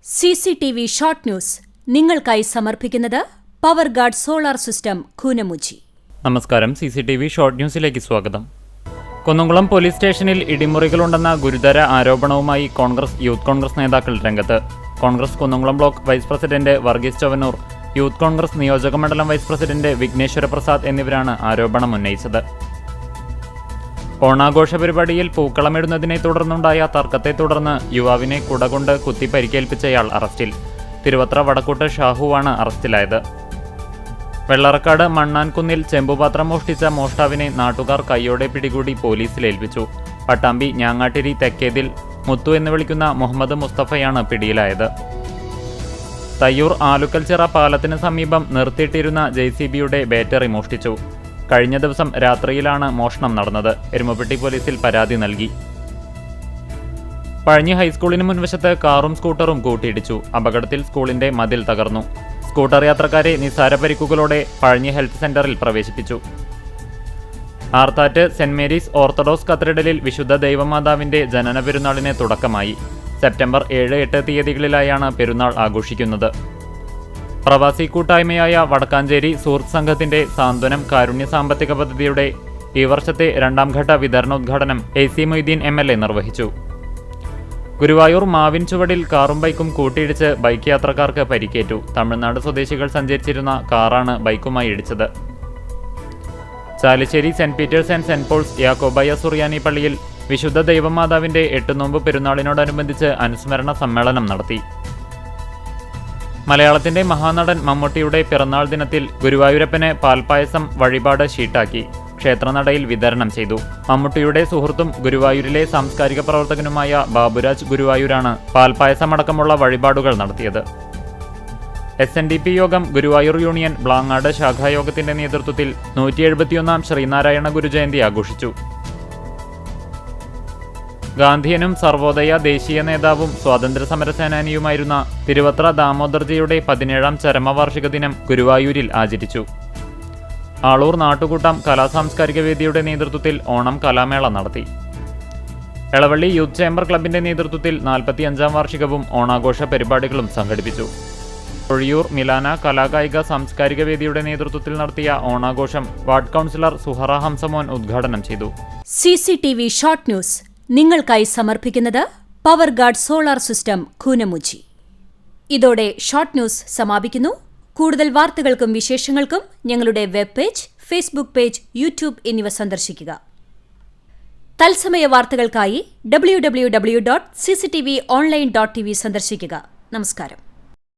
CCTV short news നിങ്ങൾക്കായി സമർപ്പിക്കുന്നത് power guard solar system Koonamuchi. നമസ്കാരം. CCTV ഷോർട്ട് ന്യൂസിലേക്ക് സ്വാഗതം. കുന്നംകുളം പോലീസ് സ്റ്റേഷനിൽ ഇടിമുറികളുണ്ടെന്ന ഗുരുതര ആരോപണവുമായി യൂത്ത് കോൺഗ്രസ് നേതാക്കൾ രംഗത്ത്. Congress Kunnamkulam block vice president Varghese Chowannur, youth Congress നിയോജക മണ്ഡലം വൈസ് പ്രസിഡന്റ് വിഘ്നേശ്വര പ്രസാദ് എന്നിവരാണ് ആരോപണം ഉന്നയിച്ചത്. ഓണാഘോഷ പരിപാടിയിൽ പൂക്കളമിടുന്നതിനെ തുടർന്നുണ്ടായ തർക്കത്തെ തുടർന്ന് യുവാവിനെ കുടകൊണ്ട് കുത്തി പരിക്കേൽപ്പിച്ചയാൾ അറസ്റ്റിൽ. തിരുവത്ര വടക്കൂട്ട് ഷാഹുവാണ് അറസ്റ്റിലായത്. വെള്ളറക്കാട് മണ്ണാൻകുന്നിൽ ചെമ്പുപാത്രം മോഷ്ടിച്ച മോഷ്ടാവിനെ നാട്ടുകാർ കൈയോടെ പിടികൂടി പോലീസിലേൽപ്പിച്ചു. പട്ടാമ്പി ഞാങ്ങാട്ടിരി തെക്കേതിൽ മുത്തു എന്ന് വിളിക്കുന്ന മുഹമ്മദ് മുസ്തഫയാണ് പിടിയിലായത്. തയ്യൂർ ആലുക്കൽച്ചിറ പാലത്തിന് സമീപം നിർത്തിയിട്ടിരുന്ന JCBയുടെ ബാറ്ററി മോഷ്ടിച്ചു. കഴിഞ്ഞ ദിവസം രാത്രിയിലാണ് മോഷണം നടന്നത്. എരുമപ്പെട്ടി പോലീസിൽ പരാതി നൽകി. പഴഞ്ഞി ഹൈസ്കൂളിന് മുൻവശത്ത് കാറും സ്കൂട്ടറും കൂട്ടിയിടിച്ചു. അപകടത്തിൽ സ്കൂളിന്റെ മതിൽ തകർന്നു. സ്കൂട്ടർ യാത്രക്കാരെ നിസ്സാര പരിക്കുകളോടെ പഴഞ്ഞി ഹെൽത്ത് സെന്ററിൽ പ്രവേശിപ്പിച്ചു. ആർത്താറ്റ് സെന്റ് മേരീസ് ഓർത്തഡോക്സ് കത്തീഡ്രലിൽ വിശുദ്ധ ദൈവമാതാവിന്റെ ജനന പെരുന്നാളിന് തുടക്കമായി. സെപ്റ്റംബർ 7-8 തീയതികളിലായാണ് പെരുന്നാൾ ആഘോഷിക്കുന്നത്. പ്രവാസി കൂട്ടായ്മയായ വടക്കാഞ്ചേരി സുഹൃത്ത് സംഘത്തിന്റെ സാന്ത്വനം കാരുണ്യ സാമ്പത്തിക പദ്ധതിയുടെ ഈ വർഷത്തെ 2ാം ഘട്ട വിതരണോദ്ഘാടനം AC മൊയ്തീൻ MLA നിർവഹിച്ചു. ഗുരുവായൂർ മാവിൻ ചുവടിൽ കാറും ബൈക്കും കൂട്ടിയിടിച്ച് ബൈക്ക് യാത്രക്കാർക്ക് പരിക്കേറ്റു. തമിഴ്നാട് സ്വദേശികൾ സഞ്ചരിച്ചിരുന്ന കാറാണ് ബൈക്കുമായി ഇടിച്ചത്. Chalissery saint Peter's and saint Paul's യാക്കോബായ സുറിയാനി പള്ളിയിൽ വിശുദ്ധ ദൈവമാതാവിന്റെ 8 നോമ്പ് പെരുന്നാളിനോടനുബന്ധിച്ച് അനുസ്മരണ സമ്മേളനം നടത്തി. മലയാളത്തിന്റെ മഹാനടൻ മമ്മൂട്ടിയുടെ പിറന്നാൾ ദിനത്തിൽ ഗുരുവായൂരപ്പന് പാൽപ്പായസം വഴിപാട് ഷീട്ടാക്കി ക്ഷേത്രനടയിൽ വിതരണം ചെയ്തു. മമ്മൂട്ടിയുടെ സുഹൃത്തും ഗുരുവായൂരിലെ സാംസ്കാരിക പ്രവർത്തകനുമായ ബാബുരാജ് ഗുരുവായൂരാണ് പാൽപ്പായസമടക്കമുള്ള വഴിപാടുകൾ നടത്തിയത്. SNDP യോഗം ഗുരുവായൂർ യൂണിയൻ ബ്ലാങ്ങാട് ശാഖായോഗത്തിന്റെ നേതൃത്വത്തിൽ 171ാം ശ്രീനാരായണ ഗുരുജയന്തി ആഘോഷിച്ചു. ഗാന്ധിയനും സർവോദയ ദേശീയ നേതാവും സ്വാതന്ത്ര്യ സമര സേനാനിയുമായിരുന്ന തിരുവത്ര ദാമോദർജിയുടെ 17ാം ചരമവാർഷിക ദിനം ഗുരുവായൂരിൽ ആചരിച്ചു. ആളൂർ നാട്ടുകൂട്ടം കലാസാംസ്കാരിക വേദിയുടെ നേതൃത്വത്തിൽ ഓണം കലാമേള നടത്തി. എളവള്ളി യൂത്ത് ചേംബർ ക്ലബിന്റെ നേതൃത്വത്തിൽ 45ാം വാർഷികവും ഓണാഘോഷ പരിപാടികളും സംഘടിപ്പിച്ചു. ഒഴിയൂർ മിലാന കലാകായിക സാംസ്കാരിക വേദിയുടെ നേതൃത്വത്തിൽ നടത്തിയ ഓണാഘോഷം വാർഡ് കൗൺസിലർ സുഹറ ഹംസമോൻ ഉദ്ഘാടനം ചെയ്തു. CCTV ഷോർട്ട് ന്യൂസ് നിങ്ങൾക്കായി സമർപ്പിക്കുന്നത് power guard solar system Koonamuchi. ഇതോടെ ഷോർട്ട് ന്യൂസ് സമാപിക്കുന്നു. കൂടുതൽ വാർത്തകൾക്കും വിശേഷങ്ങൾക്കും ഞങ്ങളുടെ web page, Facebook page, YouTube എന്നിവ സന്ദർശിക്കുക. തത്സമയ വാർത്തകൾക്കായി www.cctv online.tv സന്ദർശിക്കുക. നമസ്കാരം.